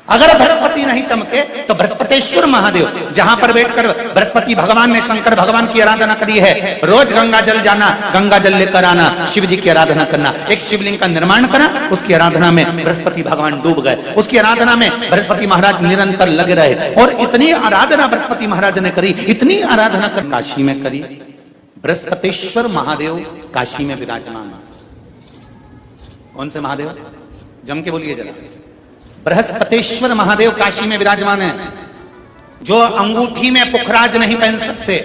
अगर बृहस्पति नहीं चमके तो बृहस्पतेश्वर महादेव, जहां पर बैठकर बृहस्पति भगवान ने शंकर भगवान की आराधना करी है, रोज गंगा जल जाना, गंगा जल लेकर आना, शिव जी की आराधना करना, एक शिवलिंग का निर्माण करा, उसकी आराधना में बृहस्पति भगवान डूब गए, उसकी आराधना में बृहस्पति महाराज निरंतर लगे रहे। और इतनी आराधना बृहस्पति महाराज ने करी, इतनी आराधना कर काशी में करी। बृहस्पतेश्वर महादेव काशी में विराजमान। कौन से महादेव? जम के बोलिए जरा। बृहस्पतेश्वर महादेव काशी में विराजमान है, जो अंगूठी में पुखराज नहीं पहन सकते,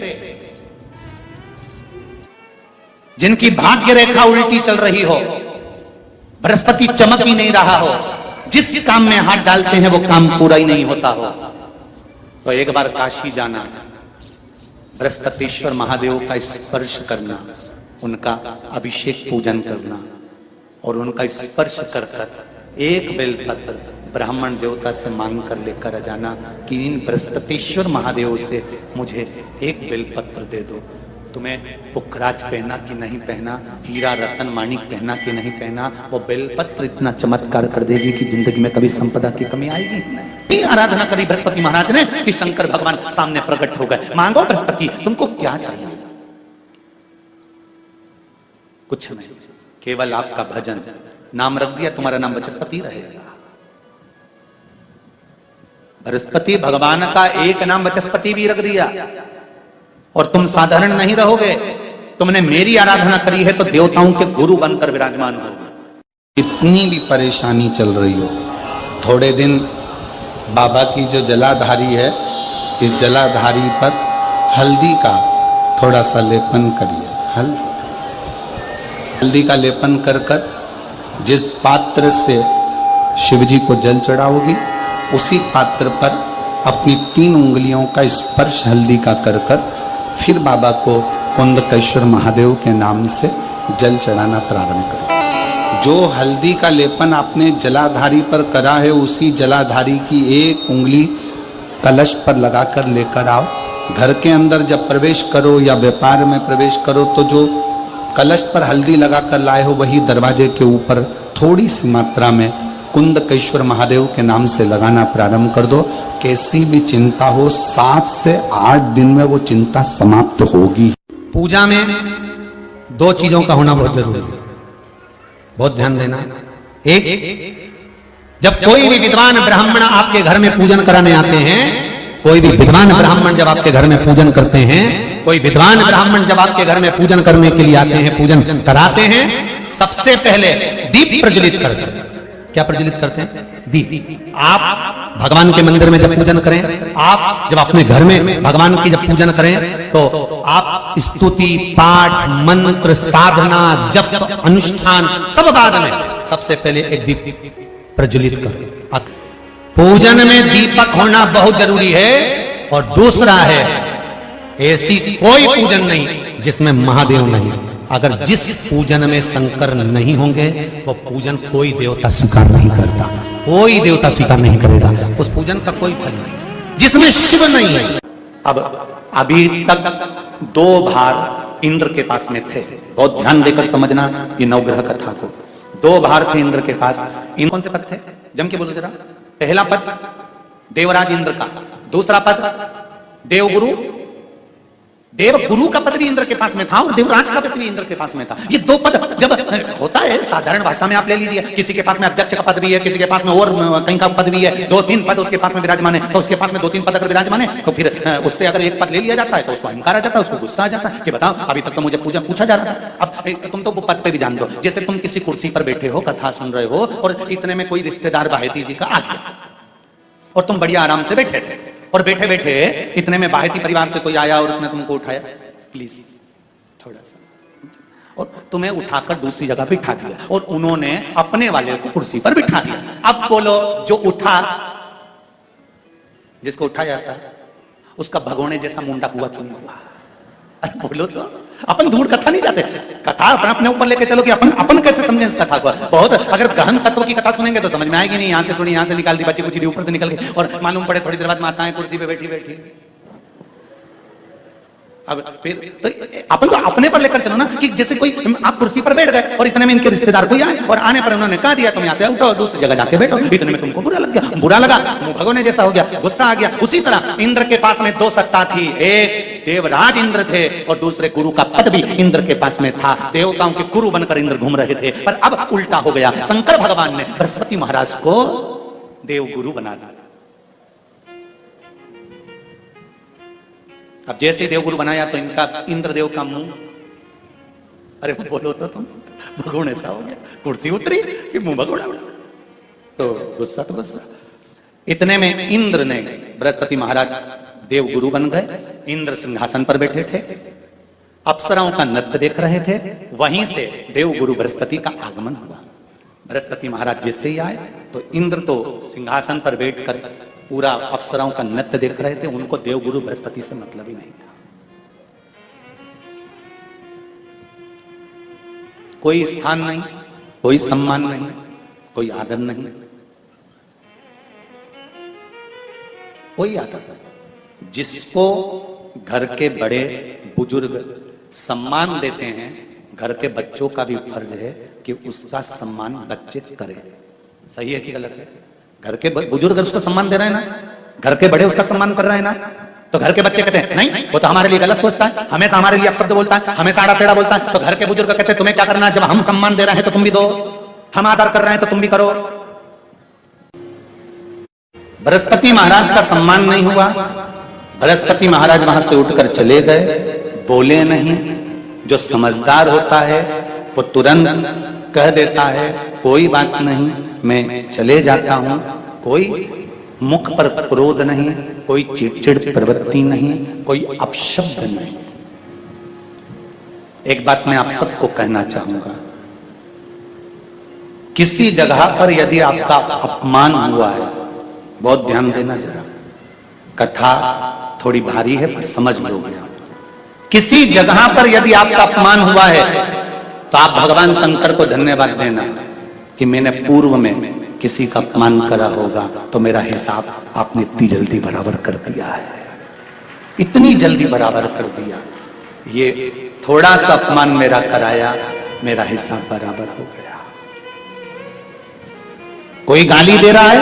जिनकी भाग्य रेखा उल्टी चल रही हो, बृहस्पति चमक ही नहीं रहा हो, जिस काम में हाथ डालते हैं वो काम पूरा ही नहीं होता हो, तो एक बार काशी जाना, बृहस्पतेश्वर महादेव का स्पर्श करना, उनका अभिषेक पूजन करना और उनका स्पर्श कर कर एक बेलपत्र ब्राह्मण देवता से मांग कर लेकर जाना कि इन बृहस्पतेश्वर महादेव से मुझे एक बेलपत्र दे दो। तुम्हें पुखराज पहना कि नहीं पहना, हीरा रतन माणिक पहना कि नहीं पहना, वो बेलपत्र इतना चमत्कार कर देगी कि जिंदगी में कभी संपदा की कमी आएगी नहीं। आराधना करी बृहस्पति महाराज ने कि शंकर भगवान सामने प्रकट हो गए। मांगो बृहस्पति, तुमको क्या चाहिए? कुछ नहीं, केवल आपका भजन। नाम रख दिया, तुम्हारा नाम बृहस्पति रहेगा। बृहस्पति भगवान का एक नाम बृहस्पति भी रख दिया और तुम साधारण नहीं रहोगे। तुमने मेरी आराधना करी है तो देवताओं के गुरु बनकर विराजमान होगे। इतनी भी परेशानी चल रही हो, थोड़े दिन बाबा की जो जलाधारी है, इस जलाधारी पर हल्दी का थोड़ा सा लेपन करिए। हल्दी का लेपन कर कर जिस पात्र से शिव जी को जल चढ़ाओगी, उसी पात्र पर अपनी 3 उंगलियों का स्पर्श हल्दी का कर कर फिर बाबा को कुंदकेश्वर महादेव के नाम से जल चढ़ाना प्रारंभ करें। जो हल्दी का लेपन आपने जलाधारी पर करा है, उसी जलाधारी की एक उंगली कलश पर लगाकर लेकर आओ। घर के अंदर जब प्रवेश करो या व्यापार में प्रवेश करो तो जो कलश पर हल्दी लगाकर लाए हो, वही दरवाजे के ऊपर थोड़ी सी मात्रा में कुंदकेश्वर महादेव के नाम से लगाना प्रारंभ कर दो। कैसी भी चिंता हो, 7 से 8 दिन में वो चिंता समाप्त होगी। पूजा में 2 चीजों का होना बहुत जरूरी है, बहुत ध्यान देना। एक, जब कोई भी विद्वान ब्राह्मण आपके घर में पूजन कराने आते हैं, कोई भी विद्वान ब्राह्मण जब आपके घर में पूजन करते हैं, कोई विद्वान ब्राह्मण जब आपके घर में पूजन करने के लिए आते हैं, पूजन कराते हैं, सबसे पहले दीप प्रज्वलित करते हैं। क्या प्रज्वलित करते हैं? दीप। आप भगवान के मंदिर में जब पूजन करें, आप जब अपने घर में भगवान की जब पूजन करें, तो आप स्तुति, पाठ, मंत्र, साधना, जप, अनुष्ठान सब बाद में सबसे पहले एक दीप प्रज्वलित करें। पूजन में दीपक होना बहुत जरूरी है। और दूसरा है, ऐसी कोई पूजन नहीं जिसमें महादेव नहीं। अगर जिस पूजन में शंकर नहीं होंगे, वो पूजन कोई देवता स्वीकार नहीं करता, कोई देवता स्वीकार नहीं करेगा, उस पूजन का कोई फल नहीं जिसमें शिव नहीं है। अब अभी तक 2 भार इंद्र के पास में थे, बहुत ध्यान देकर समझना ये नवग्रह कथा को। 2 भार थे इंद्र के पास। इन कौन से पद थे? जम के बोलो जरा। पहला पद देवराज इंद्र का, दूसरा पद देवगुरु, देव गुरु का पद भी इंद्र के पास में था और देवराज का पद भी इंद्र के पास में था। ये 2 पद जब होता है साधारण भाषा में आप ले लीजिए, किसी के पास में अध्यक्ष का पद भी है, किसी के पास में और कहीं का पद भी है, 2-3 पद उसके पास में विराजमान है, तो उसके पास में 2-3 पद अगर विराजमान है तो फिर उससे अगर एक पद ले लिया जाता है तो उसको अहंकार आ जाता है, उसको गुस्सा आ जाता है कि बताओ अभी तक तो मुझे पूछा जा रहा था, अब तुम तो पद पे भी जान दो। जैसे तुम किसी कुर्सी पर बैठे हो, कथा सुन रहे हो और इतने में कोई रिश्तेदार बाहेती जी का आ गया और तुम बढ़िया आराम से बैठे थे, और बैठे बैठे इतने में बाहेती परिवार से कोई आया और उसने तुमको उठाया, प्लीज थोड़ा सा, और तुम्हें उठाकर दूसरी जगह बिठा दिया और उन्होंने अपने वाले को कुर्सी पर बिठा दिया। अब बोलो, जो उठा, जिसको उठाया जाता है उसका भगोने जैसा मुंडा हुआ क्यों नहीं हुआ? अरे बोलो तो, अपन दूर कथा नहीं जाते, कथा अपने ऊपर लेके चलो कि अपन कैसे समझें इस कथा को। बहुत अगर गहन तत्व की कथा सुनेंगे तो समझ में आएगी नहीं। यहां से सुनी, यहां से निकाल दी, बच्ची कुछ ऊपर से निकल गई और मालूम पड़े थोड़ी देर बाद माताएं कुर्सी पे बैठी बैठी। अब फिर तो अपन तो अपने पर लेकर चलो ना, कि जैसे कोई आप कुर्सी पर बैठ गए और इतने में इनके रिश्तेदार कोई आए और आने पर उन्होंने कहा दिया तुम यहाँ से उठो दूसरी जगह जाके बैठो, इतने में तुमको बुरा लग गया, बुरा लगा, मुंह भगोने जैसा हो गया, गुस्सा आ गया। उसी तरह इंद्र के पास में दो सत्ता थी, एक देवराज इंद्र थे और दूसरे गुरु का पद भी इंद्र के पास में था। देवताओं के गुरु बनकर इंद्र घूम रहे थे, पर अब उल्टा हो गया। शंकर भगवान ने बृहस्पति महाराज को देव गुरु बना दिया। अब जैसे देवगुरु बनाया तो इनका इंद्रदेव का मुंह, अरे बोलो तो तुम, भगोड़े सा हो गया, कुर्सी उतरी कि मुंह भगोड़ा उड़ा, तो गुस्सा तो गुस्सा। इतने में इंद्र ने, बृहस्पति महाराज देवगुरु बन गए, इंद्र सिंहासन पर बैठे थे, अप्सराओं का नृत्य देख रहे थे, वहीं से देवगुरु बृहस्पति का आगमन हुआ। बृहस्पति महाराज जैसे ही आए तो इंद्र तो सिंहासन पर बैठकर पूरा अप्सराओं का नृत्य देख रहे थे, उनको देवगुरु बृहस्पति से मतलब ही नहीं था। कोई स्थान नहीं, कोई सम्मान नहीं, कोई आदर नहीं, कोई आदर नहीं। जिसको घर के बड़े बुजुर्ग सम्मान देते हैं, घर के बच्चों का भी फर्ज है कि उसका सम्मान बच्चे करें। सही है कि गलत है? घर के बुजुर्ग उसको सम्मान दे रहे हैं ना, घर के बड़े उसका सम्मान कर रहे हैं ना, तो घर के बच्चे कहते हैं नहीं वो तो हमारे लिए गलत सोचता है, हमेशा हमारे लिए अपशब्द बोलता है, हमेशा आड़ा टेढ़ा बोलता है। तो घर के बुजुर्ग कहते हैं तुम्हें क्या करना है, जब हम सम्मान दे रहे हैं तो तुम भी दो, हम आदर कर रहे हैं तो तुम भी करो। बृहस्पति महाराज का सम्मान नहीं हुआ, बृहस्पति महाराज वहां से उठकर चले गए, बोले नहीं। जो समझदार होता है वो तुरंत कह देता है कोई बात नहीं, मैं चले जाता हूं। कोई मुख पर क्रोध नहीं, कोई चिड़चिड़ प्रवृत्ति नहीं, कोई अपशब्द नहीं। एक बात मैं आप सबको कहना चाहूंगा, किसी जगह पर यदि आपका अपमान हुआ है, बहुत ध्यान देना जरा, कथा थोड़ी भारी है पर समझ लोगे आप। किसी जगह पर यदि आपका अपमान हुआ है तो आप भगवान शंकर को धन्यवाद देना कि मैंने पूर्व में किसी का अपमान करा होगा तो मेरा हिसाब आपने इतनी जल्दी बराबर कर दिया है, इतनी जल्दी बराबर कर दिया। ये थोड़ा सा अपमान मेरा कराया, मेरा हिसाब बराबर हो गया। कोई गाली दे रहा है,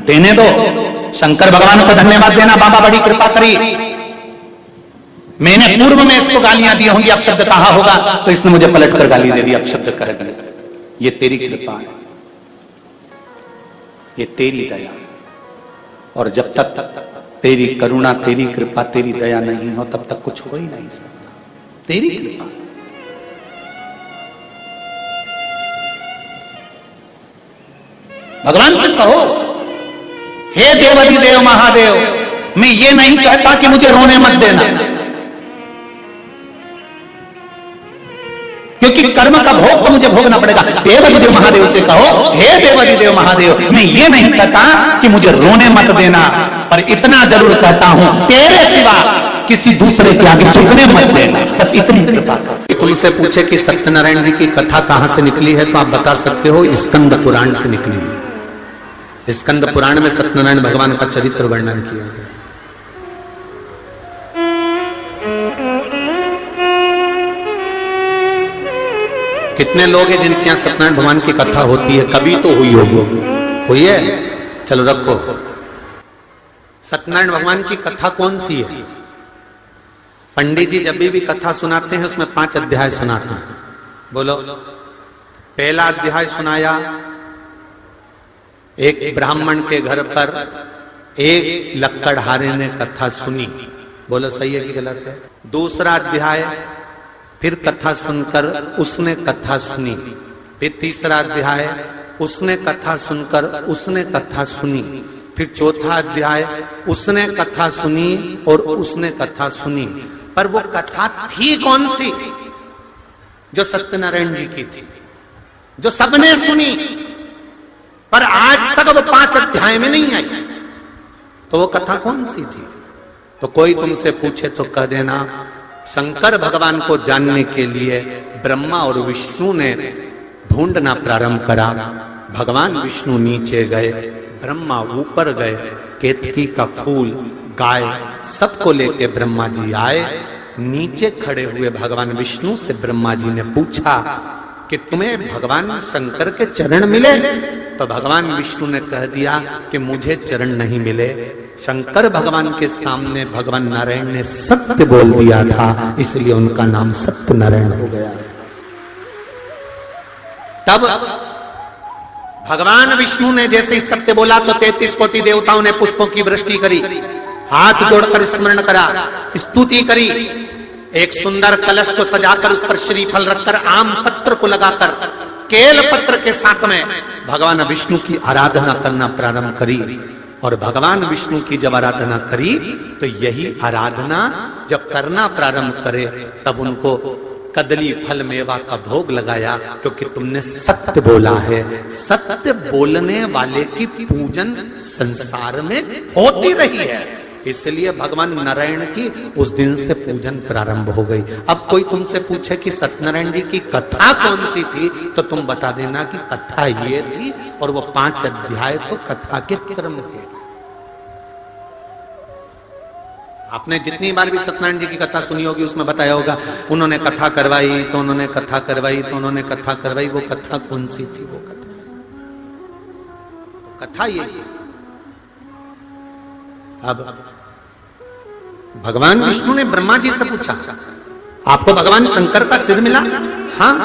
देने दो, शंकर भगवान को धन्यवाद देना, बाबा बड़ी कृपा करी, मैंने पूर्व में इसको गालियां दी होंगी, अपशब्द कहा होगा तो इसने मुझे पलटकर गाली दे दी, अपशब्द कह दिया। ये तेरी कृपा है, ये तेरी दया, और जब तक तेरी करुणा, तेरी कृपा, तेरी दया नहीं हो तब तक कुछ हो ही नहीं सकता। तेरी कृपा, भगवान से कहो हे देवाधिदेव महादेव, मैं ये नहीं कहता कि मुझे रोने मत देना, क्योंकि कर्म का भोग तो मुझे भोगना पड़ेगा। देवाधिदेव महादेव से कहो हे देवाधिदेव महादेव, मैं ये नहीं कहता कि मुझे रोने मत देना, पर इतना जरूर कहता हूं तेरे सिवा किसी दूसरे के आगे झुकने मत देना, बस इतनी कृपा कर। तुमसे पूछे कि सत्यनारायण जी की कथा कहां से निकली है तो आप बता सकते हो स्कंद पुराण से निकली है। स्कंद पुराण में सत्यनारायण भगवान का चरित्र वर्णन किया गया। कितने लोग हैं जिनके यहां सत्यनारायण भगवान की कथा होती है? कभी तो हुई होगी, हुई है? चलो रखो। सत्यनारायण भगवान की कथा कौन सी है? पंडित जी जब भी कथा सुनाते हैं उसमें 5 अध्याय सुनाते हैं। बोलो। पहला अध्याय सुनाया, एक ब्राह्मण के घर पर एक लक्कड़हारे ने कथा सुनी। बोलो सही है कि गलत है? दूसरा अध्याय, फिर कथा सुनकर उसने कथा सुनी। फिर तीसरा अध्याय, उसने कथा सुनकर उसने कथा सुनी। फिर चौथा अध्याय, उसने कथा सुनी और उसने कथा सुनी। पर वो कथा थी कौन सी? जो सत्यनारायण जी की थी, जो सबने सुनी, पर आज तक वो 5 अध्याय में नहीं आई। तो वो कथा कौन सी थी? तो कोई तुमसे पूछे तो कह देना शंकर भगवान को जानने के लिए ब्रह्मा और विष्णु ने ढूंढना प्रारंभ करा। भगवान विष्णु नीचे गए, ब्रह्मा ऊपर गए, केतकी का फूल, गाय सबको लेके ब्रह्मा जी आए नीचे खड़े हुए भगवान विष्णु से ब्रह्मा जी ने पूछा कि तुम्हें भगवान शंकर के चरण मिले? तो भगवान विष्णु ने कह दिया कि मुझे चरण नहीं मिले। शंकर भगवान के सामने भगवान नारायण ने सत्य बोल दिया था, इसलिए उनका नाम सत्य नारायण हो गया। तब भगवान विष्णु ने जैसे ही सत्य बोला तो 33 कोटि देवताओं ने पुष्पों की वृष्टि करी, हाथ जोड़कर स्मरण करा, स्तुति करी, एक सुंदर कलश को सजाकर उस पर श्रीफल रखकर आम पत्र को लगाकर केल पत्र के साथ में भगवान विष्णु की आराधना करना प्रारंभ करी। और भगवान विष्णु की जब आराधना करी तो यही आराधना जब करना प्रारंभ करे तब उनको कदली फल मेवा का भोग लगाया, क्योंकि तुमने सत्य बोला है। सत्य बोलने वाले की पूजन संसार में होती रही है, इसलिए भगवान नारायण की उस दिन से पूजन प्रारंभ हो गई। अब कोई तुमसे पूछे कि सत्यनारायण जी की कथा कौन सी थी, तो तुम बता देना कि कथा ये थी, और वो 5 अध्याय तो कथा के क्रम के। आपने जितनी बार भी सत्यनारायण जी की कथा सुनी होगी उसमें बताया होगा उन्होंने कथा करवाई तो उन्होंने कथा करवाई तो उन्होंने कथा करवाई। वो कथा कौन सी थी? वो कथा ये। अब भगवान विष्णु ने ब्रह्मा जी से पूछा, आपको भगवान शंकर का सिर मिला? हाँ।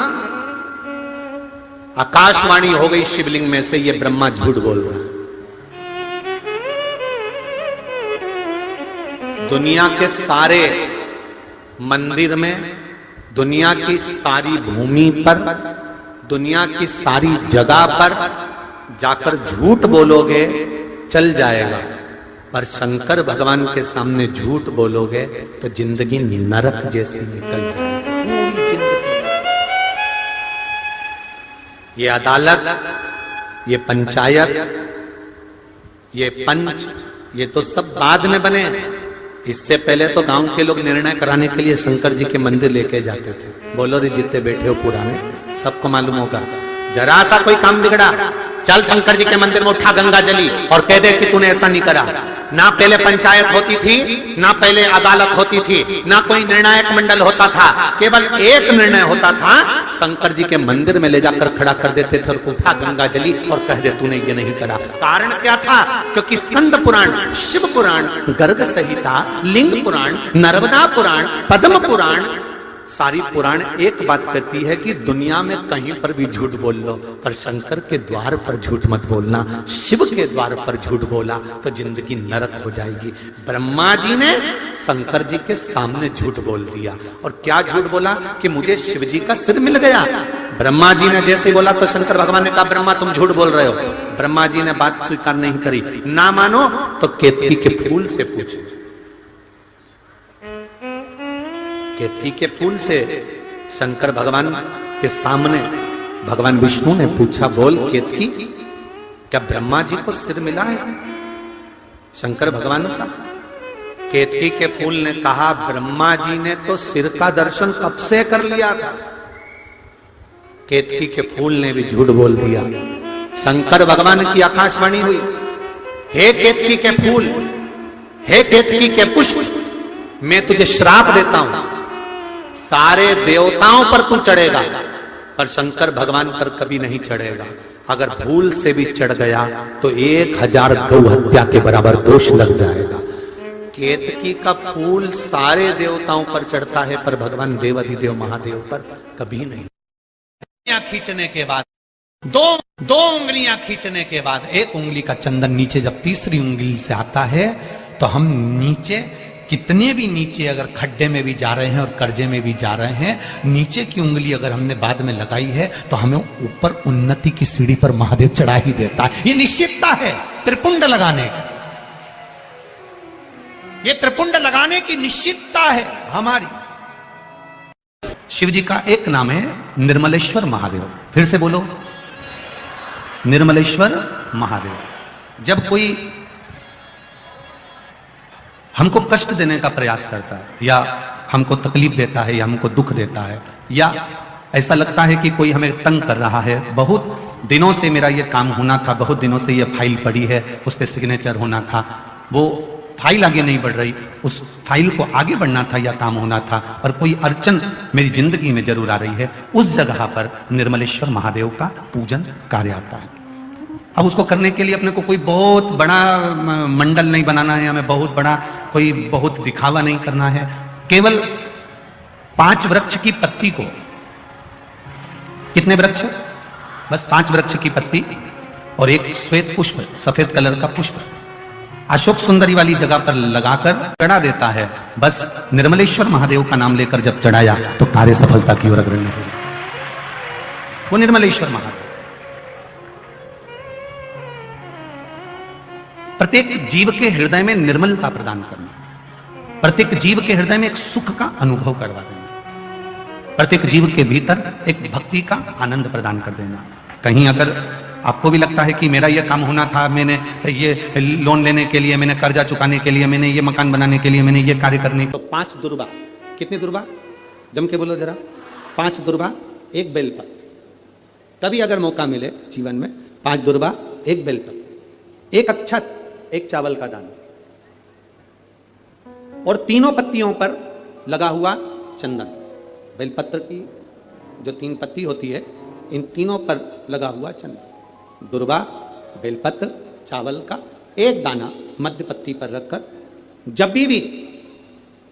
आकाशवाणी हो गई शिवलिंग में से, ये ब्रह्मा झूठ बोल रहा है। दुनिया के सारे मंदिर में, दुनिया की सारी भूमि पर, दुनिया की सारी जगह पर जाकर झूठ बोलोगे चल जाएगा, पर शंकर भगवान के सामने झूठ बोलोगे तो जिंदगी नरक जैसी निकल जाएगी, पूरी जिंदगी। ये अदालत, ये पंचायत, ये पंच, ये तो सब बाद में बने। इससे पहले तो गांव के लोग निर्णय कराने के लिए शंकर जी के मंदिर लेके जाते थे। बोलो रे, जितने बैठे हो पुराने, सबको मालूम होगा, जरा सा कोई काम बिगड़ा, चल शंकर जी के मंदिर में उठा गंगा जली और कह दे कि तूने ऐसा नहीं करा। ना पहले पंचायत होती थी, ना पहले अदालत होती थी, ना कोई निर्णायक मंडल होता था, केवल एक निर्णय होता था, शंकर जी के मंदिर में ले जाकर खड़ा कर देते थे और उठा गंगा जली और कह दे तूने ये नहीं करा। कारण क्या था? क्योंकि स्कंद पुराण, शिव पुराण, गर्ग संहिता, लिंग पुराण, नर्मदा पुराण, पद्म पुराण, सारी पुराण एक बात कहती है कि दुनिया में कहीं पर भी झूठ बोल लो, पर शंकर के द्वार पर झूठ मत बोलना। शिव के द्वार पर झूठ बोला तो जिंदगी नरक हो जाएगी। ब्रह्मा जी ने शंकर जी के सामने झूठ बोल दिया। और क्या झूठ बोला? कि मुझे शिव जी का सिर मिल गया। ब्रह्मा जी ने जैसे बोला तो शंकर भगवान ने कहा ब्रह्मा तुम झूठ बोल रहे हो। ब्रह्मा जी ने बात स्वीकार नहीं करी। ना मानो तो केतकी के फूल से पूछो। केतकी के फूल से शंकर भगवान के सामने भगवान विष्णु ने पूछा, बोल केतकी, क्या ब्रह्मा जी को सिर मिला है शंकर भगवान का? केतकी के फूल ने कहा, ब्रह्मा जी ने तो सिर का दर्शन कब से कर लिया था। केतकी के फूल ने भी झूठ बोल दिया। शंकर भगवान की आकाशवाणी हुई, हे केतकी के फूल, हे केतकी के पुष्प, मैं तुझे श्राप देता हूं, सारे देवताओं पर तू चढ़ेगा पर शंकर भगवान पर कभी नहीं चढ़ेगा। अगर भूल से भी चढ़ गया तो 1000 गौ हत्या के बराबर दोष लग जाएगा। केतकी का फूल सारे देवताओं पर चढ़ता है पर भगवान देवाधिदेव महादेव पर कभी नहीं। उंगलियां खींचने के बाद दो उंगलियां खींचने के बाद एक उंगली का चंदन नीचे जब तीसरी उंगली से आता है तो हम नीचे, कितने भी नीचे अगर खड्डे में भी जा रहे हैं और कर्जे में भी जा रहे हैं, नीचे की उंगली अगर हमने बाद में लगाई है तो हमें ऊपर उन्नति की सीढ़ी पर महादेव चढ़ा ही देता है। ये निश्चितता है त्रिपुंड लगाने की, ये त्रिपुंड लगाने की निश्चितता है हमारी। शिव जी का एक नाम है निर्मलेश्वर महादेव। फिर से बोलो, निर्मलेश्वर महादेव। जब कोई हमको कष्ट देने का प्रयास करता है या हमको तकलीफ देता है या हमको दुख देता है या ऐसा लगता है कि कोई हमें तंग कर रहा है, बहुत दिनों से मेरा ये काम होना था, बहुत दिनों से ये फाइल पड़ी है, उस पर सिग्नेचर होना था, वो फाइल आगे नहीं बढ़ रही, उस फाइल को आगे बढ़ना था या काम होना था, और कोई अड़चन मेरी जिंदगी में जरूर आ रही है, उस जगह पर निर्मलेश्वर महादेव का पूजन कार्य आता है। अब उसको करने के लिए अपने को कोई बहुत बड़ा मंडल नहीं बनाना है, हमें बहुत दिखावा नहीं करना है। केवल 5 वृक्ष की पत्ती को, कितने वृक्ष? बस 5 वृक्ष की पत्ती और एक श्वेत पुष्प, सफेद कलर का पुष्प अशोक सुंदरी वाली जगह पर लगाकर चढ़ा देता है। बस निर्मलेश्वर महादेव का नाम लेकर जब चढ़ाया तो कार्य सफलता की ओर अग्रणी हो गया। वो निर्मलेश्वर महादेव प्रत्येक जीव के हृदय में निर्मलता प्रदान करना, प्रत्येक जीव के हृदय में एक सुख का अनुभव करवा देना, प्रत्येक जीव के भीतर एक भक्ति का आनंद प्रदान कर देना। कहीं अगर आपको भी लगता है कि मेरा ये काम होना था, मैंने ये लोन लेने के लिए, मैंने कर्जा चुकाने के लिए, मैंने ये मकान बनाने के लिए, मैंने ये कार्य करने, तो 5 दुर्बा, कितनी दुर्बा? जम के बोलो जरा। 5 दुर्बा, 1 बेलपत्र। कभी अगर मौका मिले जीवन में, 5 दुर्बा, 1 बेलपत्र, 1 अक्षत, 1 चावल का दाना, और तीनों पत्तियों पर लगा हुआ चंदन। बेलपत्र की जो 3 पत्ती होती है, इन तीनों पर लगा हुआ चंदन, दुर्बा, बेलपत्र, चावल का 1 दाना मध्य पत्ती पर रखकर, जब भी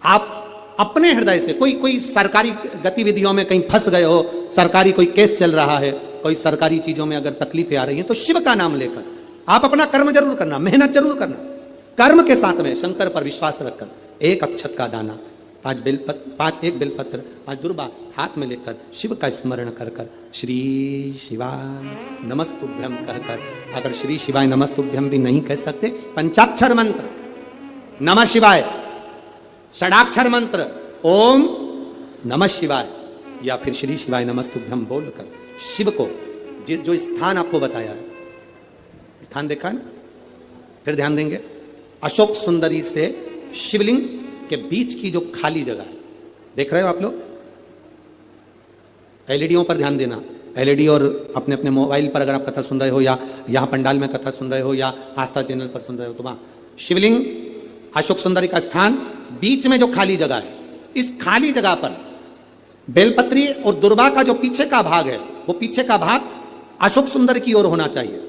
आप अपने हृदय से कोई सरकारी गतिविधियों में कहीं फंस गए हो, सरकारी कोई केस चल रहा है, कोई सरकारी चीजों में अगर तकलीफें आ रही हैं, तो शिव का नाम लेकर आप अपना कर्म जरूर करना, मेहनत जरूर करना, कर्म के साथ में शंकर पर विश्वास रखकर 1 अक्षत का दाना, 1 बेलपत्र, 5 दुर्बा हाथ में लेकर शिव का स्मरण कर कर श्री शिवाय नमस्तुभ्यम कहकर, अगर श्री शिवाय नमस्तुभ्यम भी नहीं कह सकते, पंचाक्षर मंत्र नमः शिवाय, षडाक्षर मंत्र ओम नमः शिवाय, या फिर श्री शिवाय नमस्तुभ्यम बोलकर शिव को जो स्थान आपको बताया है, स्थान देखा है ना, फिर ध्यान देंगे, अशोक सुंदरी से शिवलिंग के बीच की जो खाली जगह है, देख रहे हो आप लोग? एलईडीओं पर ध्यान देना, एलईडी और अपने अपने मोबाइल पर अगर आप कथा सुन रहे हो, या यहाँ पंडाल में कथा सुन रहे हो, या आस्था चैनल पर सुन रहे हो, तो वहां शिवलिंग, अशोक सुंदरी का स्थान, बीच में जो खाली जगह है, इस खाली जगह पर बेलपत्री और दुर्बा का जो पीछे का भाग है, वो पीछे का भाग अशोक सुंदर की ओर होना चाहिए,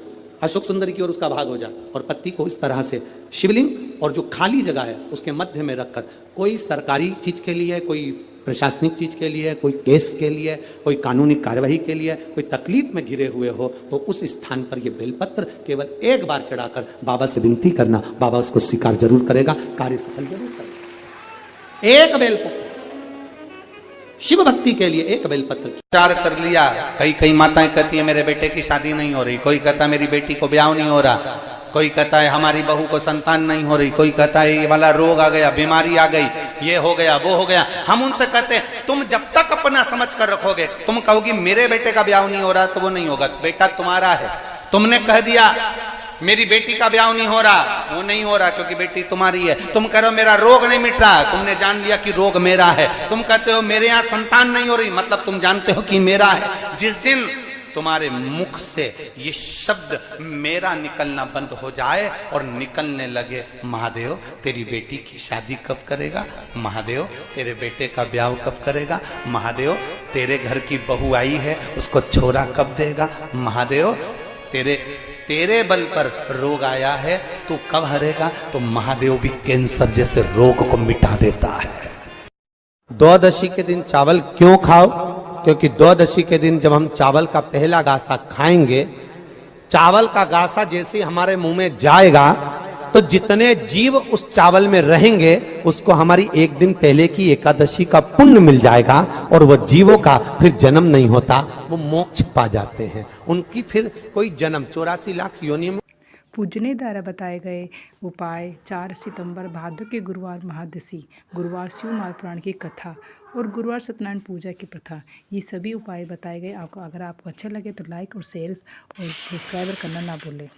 अशोक सुंदर की ओर उसका भाग हो जाए, और पत्ती को इस तरह से शिवलिंग और जो खाली जगह है उसके मध्य में रखकर, कोई सरकारी चीज के लिए, कोई प्रशासनिक चीज के लिए, कोई केस के लिए, कोई कानूनी कार्यवाही के लिए, कोई तकलीफ में घिरे हुए हो, तो उस स्थान पर ये बेलपत्र केवल 1 बार चढ़ाकर बाबा से विनती करना, बाबा उसको स्वीकार जरूर करेगा, कार्य सफल जरूर करेगा। 1 बेलपत्र शिव भक्ति के लिए, 1 बेलपत्र विचार कर लिया। कई माताएं कहती है मेरे बेटे की शादी नहीं हो रही, कोई कहता मेरी बेटी को ब्याह नहीं हो रहा, कोई कहता है हमारी बहू को संतान नहीं हो रही, कोई कहता है ये वाला रोग आ गया, बीमारी आ गई, ये हो गया, वो हो गया। हम उनसे कहते हैं तुम जब तक अपना समझ कर रखोगे, तुम कहोगी मेरे बेटे का ब्याह नहीं हो रहा, तो वो नहीं होगा, बेटा तुम्हारा है। तुमने कह दिया मेरी बेटी का ब्याह नहीं हो रहा, वो नहीं हो रहा क्योंकि बेटी तुम्हारी है। तुम कह रहे हो मेरा रोग नहीं मिट रहा, तुमने जान लिया कि रोग मेरा है। तुम कहते हो मेरे यहाँ संतान नहीं हो रही, मतलब तुम जानते हो कि मेरा है। जिस दिन तुम्हारे मुख से ये शब्द मेरा निकलना बंद हो जाए और निकलने लगे महादेव तेरी बेटी की शादी कब करेगा, महादेव तेरे बेटे का ब्याह कब करेगा, महादेव तेरे घर की बहू आई है उसको छोरा कब देगा, महादेव तेरे बल पर रोग आया है तू कब हरेगा, तो महादेव भी कैंसर जैसे रोग को मिटा देता है। द्वादशी के दिन चावल क्यों खाओ? क्योंकि द्वादशी के दिन जब हम चावल का पहला गासा खाएंगे, चावल का गासा जैसे हमारे मुंह में जाएगा तो जितने जीव उस चावल में रहेंगे उसको हमारी 1 दिन पहले की एकादशी का पुण्य मिल जाएगा, और वह जीवों का फिर जन्म नहीं होता, वो मोक्ष पा जाते हैं, उनकी फिर कोई जन्म 84 लाख योनि में। पूजने द्वारा बताए गए उपाय 4 सितंबर भाद्र के गुरुवार महादशी, गुरुवार शिव महापुराण की कथा और गुरुवार सत्यनारायण पूजा की प्रथा, ये सभी उपाय बताए गए। आपको अगर आपको अच्छा लगे तो लाइक और शेयर और सब्सक्राइब करना ना भूलें।